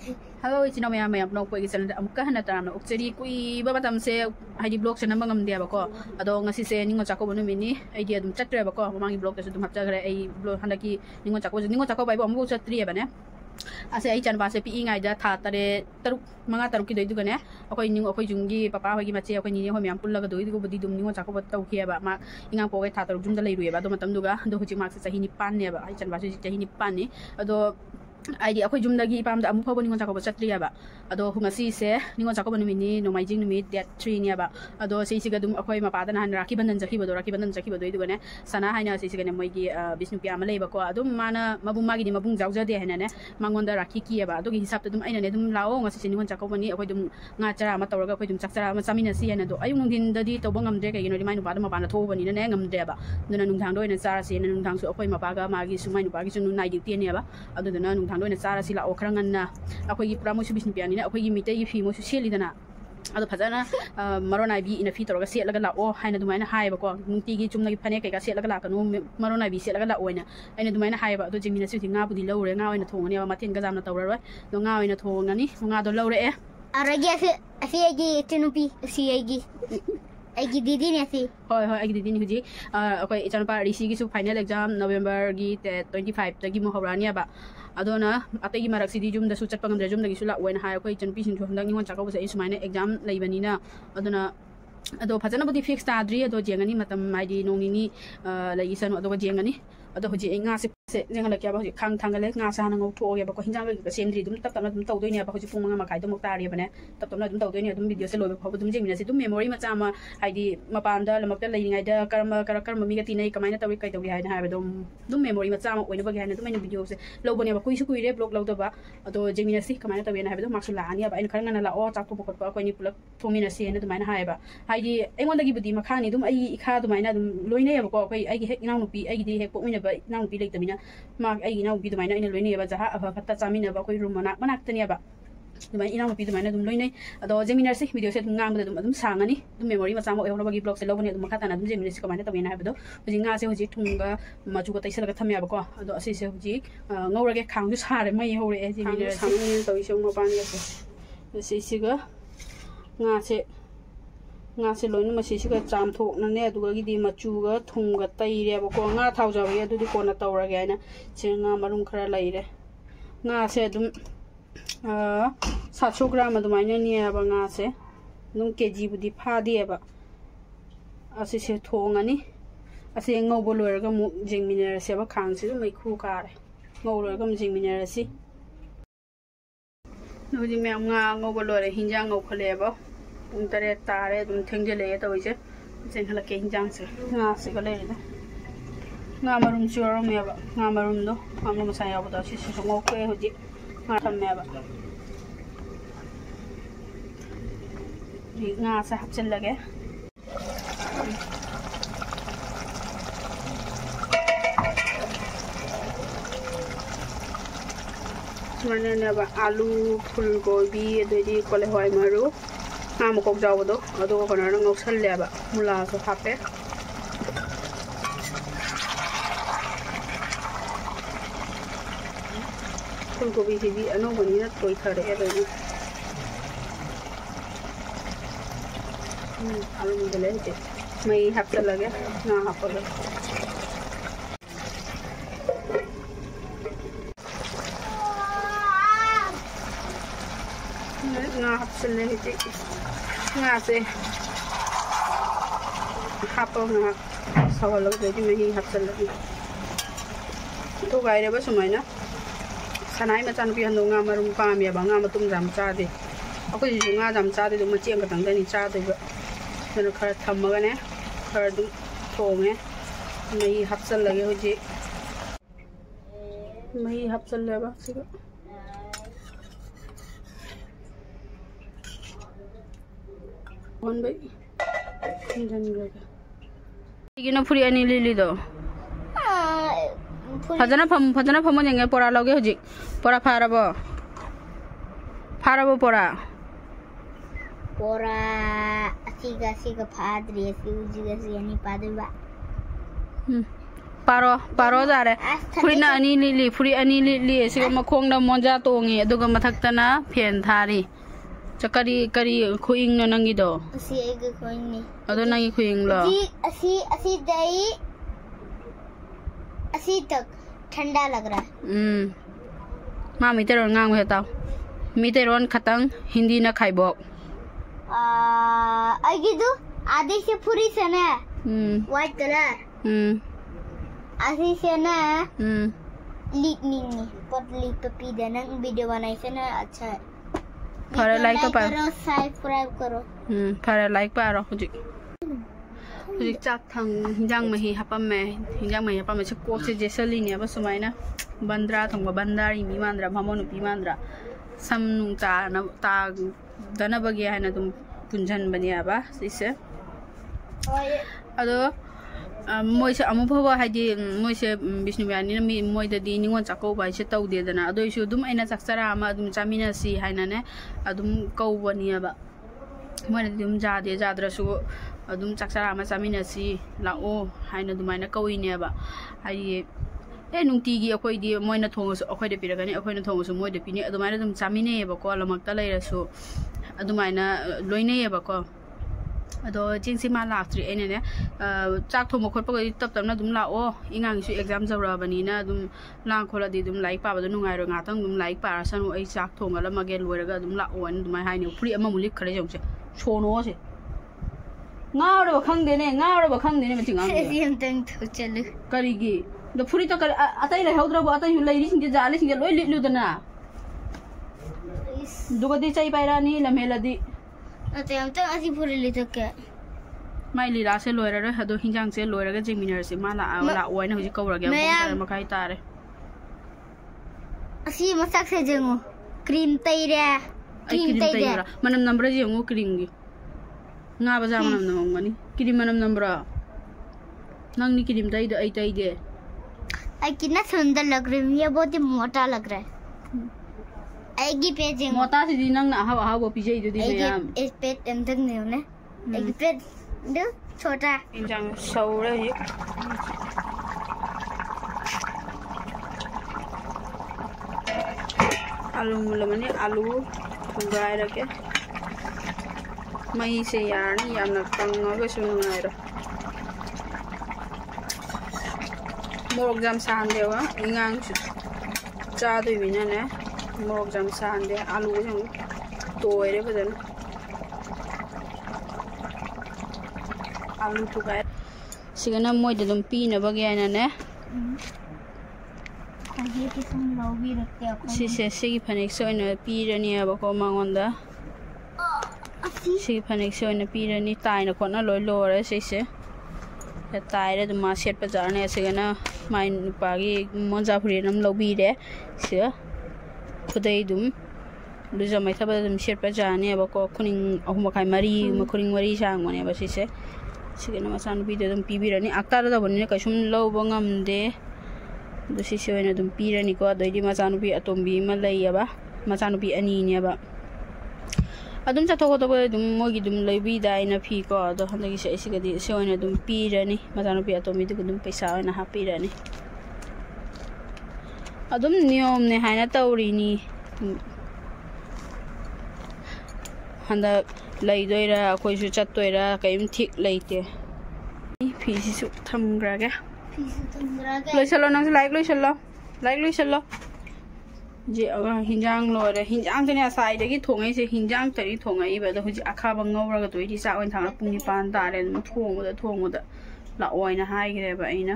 Hello, it's Nomia blog for Excel. I'm Kahanatan, Oxeri, Babatam say, I did blocks and among the Abaco. Adong as he say, Ningo Chaco Mini, idea to chat Abaco, among blockers to have a blow Handaki, Ningo Chaco by Bombo at 3 Abane. I say, Ichan Basa peeing I that Tare Mangataruki do Gane, okay, New Okojungi, Papa, Gimatia, when you know, Pula do it, go to Ningo Chaco, but here about Mark in a poet Tatar Junda Lady, about Domatanduga, the Huchimax is a hini pani, Ichan Basa hini pani, although idea aku jumlagi pam da amu pabon ningon cakap chatria ba ado humasi se ningon cakap mini no mai jing mi that 3 nia ba ado sei siga dum akoi ma padan han raki bandan jaki ba do idu gane sana haina sei siga ne moi gi bisnu pia ma leba ko adum mana mabung magi ni mabung jauja de hena ne mangon da raki ki ba ado gi hisap dum aina ne dum lao ngasi ningon cakap ni akoi dum nga chara ma tawra akoi dum chakchara ma samina si hena do ayung din da di to bangam de kai no di mai no pa ma pa na tho bani ne ngam de ba duna nung thang do ina chara si nung thang su akoi ma pa ga magi sumai no pa gi su nai di ti ne ba ado duna nung thang Sara sila okrangan aku promosi bisnis piani aku mitai fi mosu seli dana ado phajana marona bi ina fi toroga set laga la o haina dumaina haiba ko nungti gi chumna gi phane kai ka set laga la kanu marona bi set laga la oina aina dumaina haiba ado jingmina su nga budi lawre nga oina thongani ba matin ga jamna tawra do nga oina thongani nga do lawre e aragi asi tinupi si Agi didi ni asi. Hoi agi didi ni huji. Aku ican pa risi gi su final exam November gi 25 tagi mo horani ba. Adona atagi marak sidi jum da su chat pangam da jum da gi su la wen hai aku ican pisin thu handang ni wan chakau sa isu maine exam leibani na. Adona ado phajana budi fix ta adri ado jengani matam mai di nong ni lai sanu ado jengani. Ado huji nga se jenga la kya ba khang thangale nga sa na ngau tho ya ba ko hinjang ga semdri dum tap tap na dum taw doi ne ba huji pung manga makai dum ta ri ba ne tap tap na dum taw doi ne dum video se lobe phob dum jengina se dum memory ma chama haidi mapanda lamakta lai ngai da karma mi ga tinai kamaina tawi kai tawi haina ha dum memory ma chama oina ba ga ne dum ai video se lobo ne ba kuisu kuire blog lo da ba ado jengina se kamaina tawi na ha dum maksu la ani ba ai khanga na la o chak pokot ba ko ni pulak thomina se ne dum ai na ha ba haidi engon da gi budi makhani dum ai ikha dum ai na dum loine ya ba ko ai gi hek inang nupi ai gi di hek po ina ba inang nupi lai tamina mak ai gi nang bi dum ai na ina loine ba jaha aba khatta chamina ba koi room manak tania ba dumai inang nupi dumai na dum loine ado jeminar se video se ngang da dum sangani dum memory ma chama ehora bagi blog se lobone dum khata na dum jeminar se kamaina tamina ha ba do huji nga se huji thunga maju ga taisala ga thamya ba ko ado ase se huji ngaurage khang ju sare mai hore e jeminar samni to isong ma pan ga se se ga nga se loine ma se ga cham thok na ne aduga gi di machu ga thung ga tai re ba ko nga thau ja ba adu di ko na tawra ga na che nga marum khara lai re nga se dum 700 gram adumai na ni ba nga se nung kg budi pha di ba ase se thongani ase ngau bo loir ga mu jingminer se ba khang se mai khu ka re ngau loir ga mu jingminer si no jing me nga ngau bo loir hinjang ngau khale ba ung tare tare dum thengje le ta hoise chen hala ke hinjang se nga se ga le ne nga marum choro me ba nga marum do amlo ma sa ya ba da si ngau ko e hoji nga tham me ba nga sa hap chen lage mane ne ba alu phul gobi adedi kole hoi maru nga mo kok jaw do ado ko na ngau sal le ba mula so hape phul gobi hi ano bani na toi thare e do alu mudale je mai hapta lage na hapole nga hapsele je nga se hapo nga sawalo de mai hapsele to gai re ba sumai na sanai ma chan pi han do nga marum pa mi ba nga matum jam cha de aku ji nga jam cha de ma chiang ka tang da ni cha de ba na khar thamma ga ne khar du thonge mai hapsel lage ho ji mai hapsel le ba siga one by dan lage igina puri ani lili do phajana pham nge pora lage ho ji pora pharabo pora asiga padre asi ujiga si ani padre ba paro jare furi na ani li furi ani li siga makhong da monja tongi aduga mathakta phen thari chakari kari khuing no nangi do asi ege khuing ni ado nangi khuing lo asi dai asi tak ठंडा लग रहा है मां मीतेरोन ngang he taw मीतेरोन खतंग Hindi ना खाइबो आगे दो आधे से पूरी से ना व्हाइट कलर आधे से ना लीक नहीं पतली पपी देना वीडियो बनाई से ना अच्छा है फरे लाइक तो पारो सब्सक्राइब करो फरे लाइक पारो हुजिक चाक थंग हिंजांग मही हपम में हिंजांग मही हपम में से कोक से जेसली ने बस सुमाइना बंद्रा थंग बंदारी मी मांद्रा भामोनु पी मांद्रा सम नुंग ता दना बगे है ना तुम पुंजन बनिया बा इसे अदो मोइसे अमुफवा हाइदि मोइसे बिष्णुयानी मी मोइददि निंगोन चाको बाइसे तौदेदना अदोइसु दुम आइना चाकसारा अमा दुम चामिनासी हाइनाने अदुम कौबनियाबा मोइना दुम जादे जाद्रसु अदुम चाकसारा अमा चामिनासी लाओ हाइना दुमाइना कौइनेबा हाइ नुंतीगी अखोइदि मोइना थोंगसु अखोइदे पिरगनि अखोइना थोंगसु मोइदे पिनि अदुमाइना दुम चामिनेबको लमक्ता लैरसु अदुमाइना लोइनेबको अदो जिंगसी मा लाक्ट्री एने चाक थोम खोपगदि तप तपना दुम लाओ इंगांगसु एग्जाम जौराबनिना दुम लांग खोलादि दुम लाइक पाबदो नुंगाइरो गातंग दुम लाइक पारासनु आई चाक थोंगला मगे लोइरगा दुम लाओ अन दुमाइ हाइनि फ्री अमा मुलिक खरे जंगसे सोनोसे ngauro khangdene mati ngang SIM तंग तो चल करिगी द फ्री त अतै रे हौद्रबो अतै लैरि सिंगे जाले सिंगे लोइ लिलुदना दुगदि चै पाइरानी लमेलदि अते हम तक असि पूरे ले तक के माइ लीला से लोइरा हदो हिंजांग से लोइरागा जिमिनर से माला ला ओइना हुजि कौरागे बोंतर मखाइ तारे असि मसाक से जंगो क्रीम तैरे मनम नंबर जंगो क्रीम गी nga ba jam nam nam ngani क्रीम मनम नंबर नंगनी क्रीम तैदे आई तैदे आई कितना सुंदर लग रही है ये बहुत ही मोटा लग रहा है आएगी पेज मोटा से दी नंग ना हाव हाव पिजे दे मैम इस पेज अंदर नहीं होने एक पेज दो छोटा इंजांग सौरे ये आलू मुलमने आलू थंगाय रखे मई से यानी यामना तंगगा सुनुनायरो मोरक जाम सानदेवा इंगांग चादोइ बिनाने मोरक जाम सानदे आलू जों तोयरे बदन आलू थुगाय सिगना मोइदे दम पीना बगेनाने ये किसम लौबी रखते हैं सिसे सिगी फनेक सोइना पीरनी अबको मांगोंदा सिगी फनेक सोइना पीरनी ताइना खोना लोइ लोरे सिसे ताइरे दुमा सेट पजारने सिगना माइ नुपागी मोजा फुरिनम लौबीरे सिगा खुदै दुम दुजा माइ थबा दुम सेट पजाने अबको खुनिंग अहुमखाइ मरी मखुरिंग मरी सांगमने बसिसे सिगना मसान पीदे दुम पीबिरनी आक्तार दबने कसुम लौबो ngamde दुसी सोइना दुम पीरनी को दोइदि मचानुपी अतोम्बी म लैयबा मचानुपी अनि नेबा अदुम चथोको तो दुम मोगी दुम लैबी दाइना फी को दो हन्दगी से सिगदि सोइना दुम पीरनी मचानुपी अतोम्बी दु दुम पैसा ओइना हापिरनी अदुम नियम ने हाइना तौरिनी हन्दा लैदोइरा अखोइसु चत्तोइरा कैम ठीक लैते फीसिसु थमग्रागे लोइसलो नंग लाइक लोइसलो जे हिंजांग लोरे हिंजांग तने साइड दगी थोंगै से हिंजांग तरी थोंगै बद हुजि अखाबा ngौरगा तोइदि चा ओइन थांगा पुंनि पान तारे थोंगोदा ला ओइना हाइग्रेबा आइना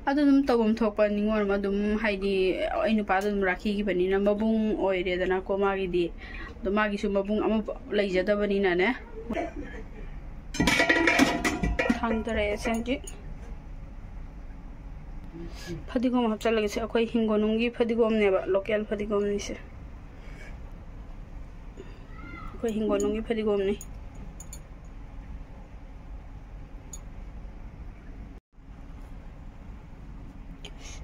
अदुम तगम थोपा निंगोर मदुम हाइदि आइनु पादु राखी gi बनिना मबुंग ओइरे दना को मागी दि दो मागी सु मबुंग अम लैजदा बनिना ने थांगतरे सेंजि फदिगोम हपचलगे से अखोई हिंगोनुंगी फदिगोम नेबा लोकल फदिगोम नि से अखोई हिंगोनुंगी फदिगोम नि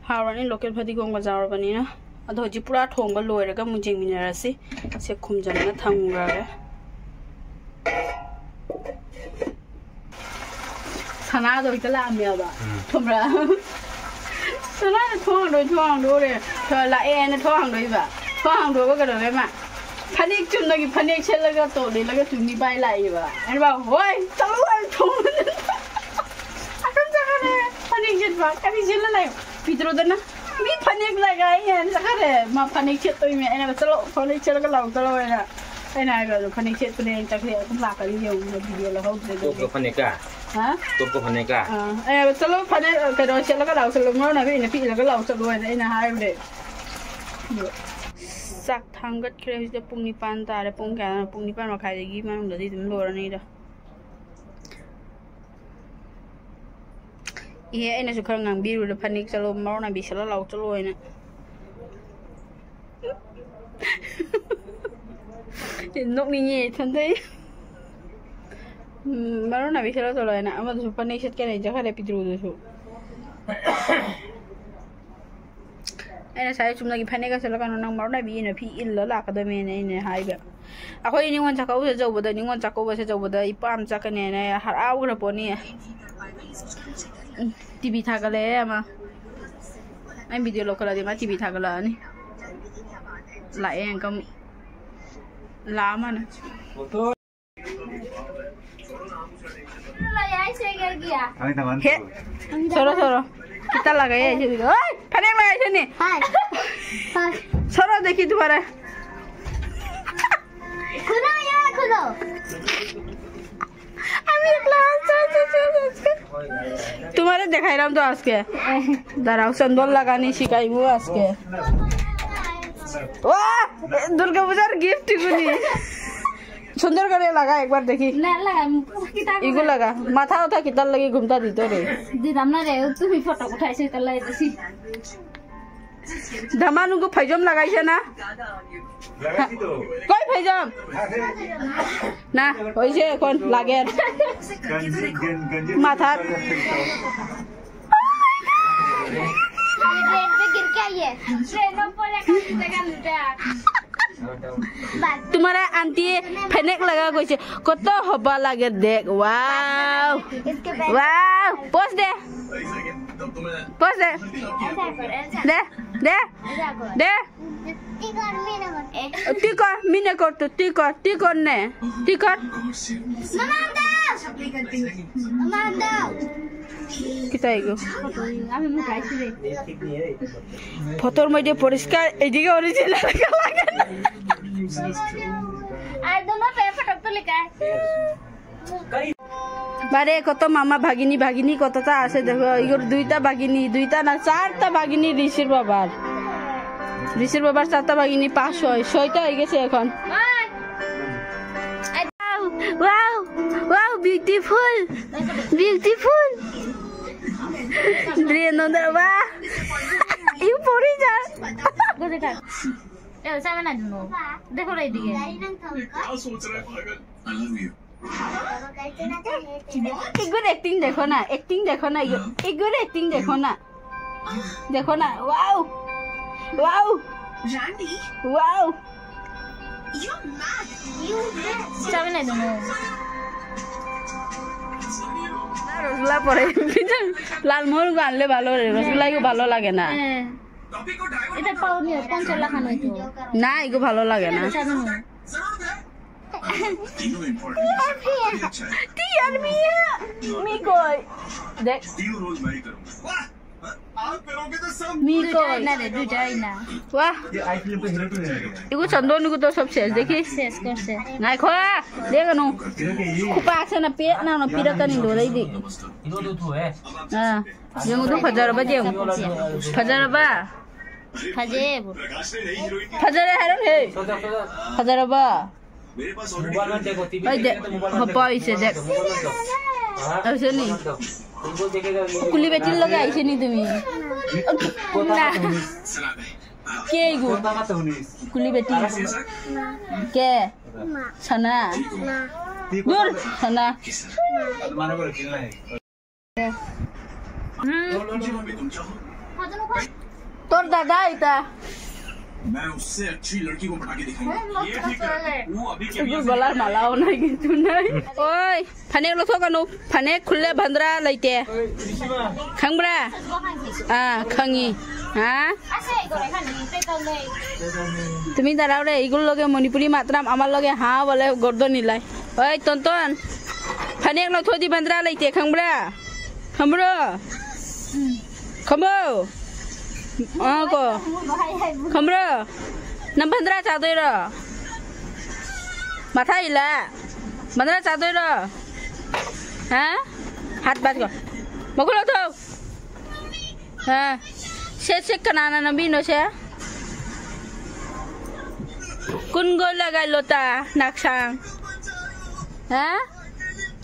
हावरानी लोकल फदिगोम का जावर बनिना अदो हजि पुरा थोंबा लोइरगा मुजिंग मिनरासि से खुमजंना थांगरारे Sana do kita lah ambil ba. Thomra. Sana thong do le. La en thong do ba. Thong do ba ka do ma. Panik chum lagi panik chel laga to le laga tuni bai lai ba. Ani ba hoi chalu ai thong. Akan jagane panik chet ba. Kami chel lai. Pitro dana. Mi panik lagai en jagare ma panik chet to me ana ba chalo panik chel laga lau chalo na. Ana ga panik chet to ne tak le kum la ka ri yo video la ho de. To panik ka. Ha? To panik ka. Chalo panik ka do chel laga lau chalo ngau na bi na pi laga lau chalo na hai de. Sak thanggat kre de pung ni pan ta re pung ka pung ni pan ma khai gi ma ng de dum lo ra ni da. Iya ina su khang ngang biru de panik chalo mau na bi chalo lau chalo ina. Nok ni ni than dei. Mau na bi chalo chalo ina ama su panik chet ke nei ja khare pitru de su. Ana sai chum lagi panik ka chalo kan nang mau na bi ina phi il la la ka da me ne ne hai ba. Akoi ni wan chakau se jau boda ni wan chakau ba se jau boda ipam chakane ne har au ra poni. TV thak le ama ai video lo kala de ma TV thak la ni la en kam la ma na la ai se ger gya ai ta man choro kita lagai ai se oi panik lagai se ni hai choro dekhi तुम्हारा खुलो यार खुलो तुम्हारे दिखाई रहा हूँ तो आज के दराव संदोल लगाने शिकाई वो आज के वाह दुर्गा पूजा गिफ्ट कुनी सुंदर करे लगा एक बार देखी इगो लगा माथा उठा कितना लगी घूमता दी तो रे दी हमने रे तू भी फोटो उठाई से तला ऐसी धमानु को फैजम लगाई है ना लगाई तो कोई फैजम ना होई छे कोन लागे माथा ट्रेन पे गिर के आई है ट्रेन पर लेकर जगह लुटा तुम्हारा आंटी फेनेक लगा कोई कत हबा लागे देख वाव वाव पोस्ट दे पोस्ट दे दे दे दे टिकर मीने कर तो टिकर ने टिकर kita ego আমি মুখাই ছিলে ফটোর মধ্যে পরিষ্কার এদিকে অরিজিনাল লাগে না আর দোনো পে ফটো তুলে কা বারে কত মামা ভাগিনী কতটা আছে দেখো ইগর দুইটা ভাগিনী দুইটা না চারটা ভাগিনী ঋষির বাবার চারটা ভাগিনী 6টা হয়ে গেছে এখন ওয়াও ওয়াও বিউটিফুল ব্রিয়ানন্দা বাহ ইউ পড়ি যা देखा ए सामने ना दो देखो रे दिखे क्या सोच रहा है पागल आई लव यू इगुर एक्टिंग देखो ना इगुर एक्टिंग देखो ना wow Randy wow you mad सामने दो রসগোল্লা পরে লালমোহন গো আনলে ভালো রে রসগোল্লাই ভালো লাগে না এটা পাও নি 5 লাখ আনো তো না ইগো ভালো লাগে না টিয়ার মি কই দেখ रोज मैं ही करूंगा आप करोगे तो सब मी कई ना रे दुटाई ना वाह इगो चंदन को तो सब शेष देखी शेष कर से নাই খোয়া দেখ নো খুপা আছে না পে না না পিরাতা নি দো দই দি Ino do tu é? হ্যাঁ যেমন তো ফাজার বা যেম ফাজার বা ফাজে प्रकाश ने नई हीरोइन ফাজারে হারন হে Soda. ফাজার বা मेरे पास Mobile में देखो TV ওই দেখ হপা হইছে দেখ আইছে নি तुमको देखेगा কুলি বেটির লগে আইছে নি তুমি না सलाह কে গো কুলি বেটি কে ছানা দূর ছানা तुम चाहो তোর দাদা এটা मैं उससे अच्छी लड़की को पटा के दिखाऊंगा। ये ठीक है। वो अभी के Ibu balas malau na gitu na. Oi, panek lo thok kanu, panek khulle bandra laite. Khangbra? Ah, khangi. Ha? Tumi darau re igul loge Manipuri matram amar loge ha bole gordo nilai. Oi, tonton. Panek lo thodi bandra laite khangbra? Khambro? Khambo? Ah ko. Khambro? Nam bandra cha doi ro. Mata ila, mana cakap itu? Hah? Hat bat kau, mau kau tahu? Hah? Sesek kenana nabi nose? Kun gol lagai lota naksang? Hah?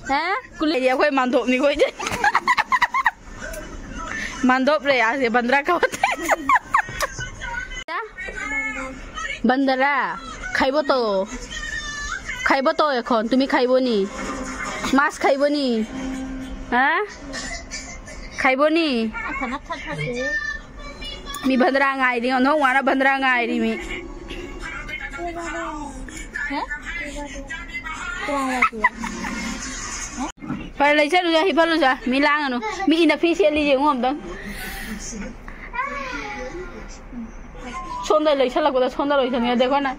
Hah? Kulit dia kau mandop ni kau je. Mandop le, asyik bandara kau. Bandara, kaibo to. খাইব তো এখন তুমি খাইব নি মাছ খাইব নি হ্যাঁ খাইব নি me বন্দরা ngai ri no wara bandra ngai ri mi phải lấy chết rồi hi phân luôn rồi mi lang rồi mi inefficient li je ngom dang 손다 lấy chết là của 손다 lấy thằng देखो ना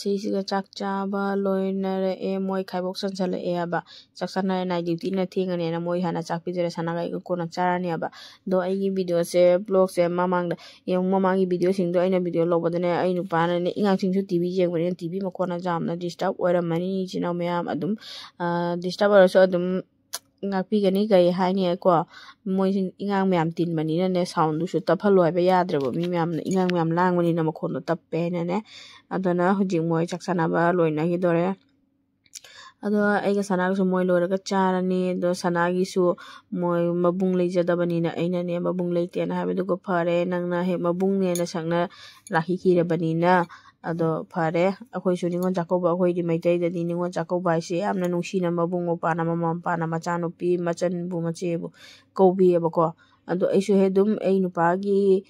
Sisiga chakchaba loinare e moi khaibok sansale e aba chaksana na duty na thinga ne na moi hana chakpi jere sana ga ko na charani aba do ai gi video se blog se mamang da yong mamang gi video sing do ai na video lo badane ai nu pa na ne ingang sing su tv jeng bane tv ma ko na jam na disturb ora mani china mayam adum disturb ora so adum ngapi gani gai haini ko moi ingang myam tin bani na ne sound du su ta phaloi ba yadre bo mi myam ingang myam lang bani na ma khon ta pe na ne adana hujing moi chaksana ba loina gi dore ado ai ga sana su moi lora ga charani do sana gi su moi mabung leijada bani na aina ne mabung leite na ha du ko phare nang na he mabung ne na sangna rakhi ki re bani na ado phare akhoi su ningon jakoba akhoi di maitai da di ningon jakoba se amna nungsi na mabung o pa na mama pa na machano pi machan bu mache bu kobi ba ko ado ai su he dum ai nu pa gi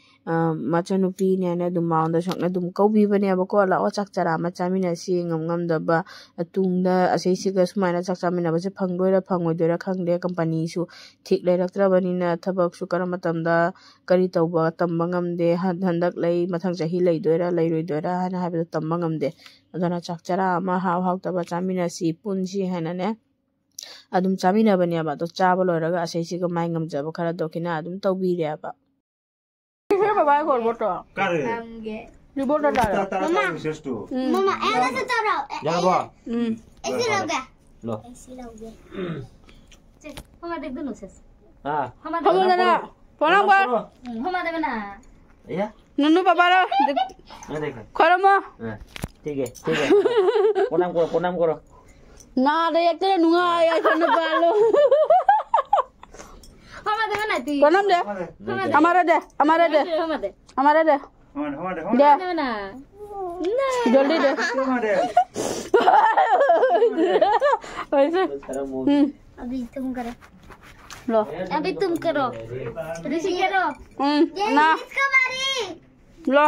machano pi ne na dum maunda sakna dum kobi bane ba ko la o chakchara machami na si ngam ngam da ba atungda asai si ga sumaina chakchami na ba se phangdoira phangoi khangde company su thik lai raktra bani na thabak su karam tamda kari tawba tamba ngamde handak lai mathang jahi lai doira lai roi doira hana ha be tamba ngamde adana chakchara ma haw ta ba chamina si punji hana ne adum chamina bani ba to chaba loiraga asai si ga mai ngamja ba khara dokina adum tawbi re ba Baba ko boto करे ni boto da Mama ऐसा से चढ़ाओ जा बा ऐसे लोगे लो ऐसे लोगे चल हम देख दो नोसेस हां हम ना पोना को हम देख ना या नन्नू पापा रो ना देख खरमो हां ठीक है प्रणाम करो ना दे एक नुआ या खन पालो हम देख ना ती प्रणाम दे हमारा दे हमारा दे ना जल्दी दे वैसे अभी तुम करो लो अभी तुम करो ऋषि करो ना इसको मारी लो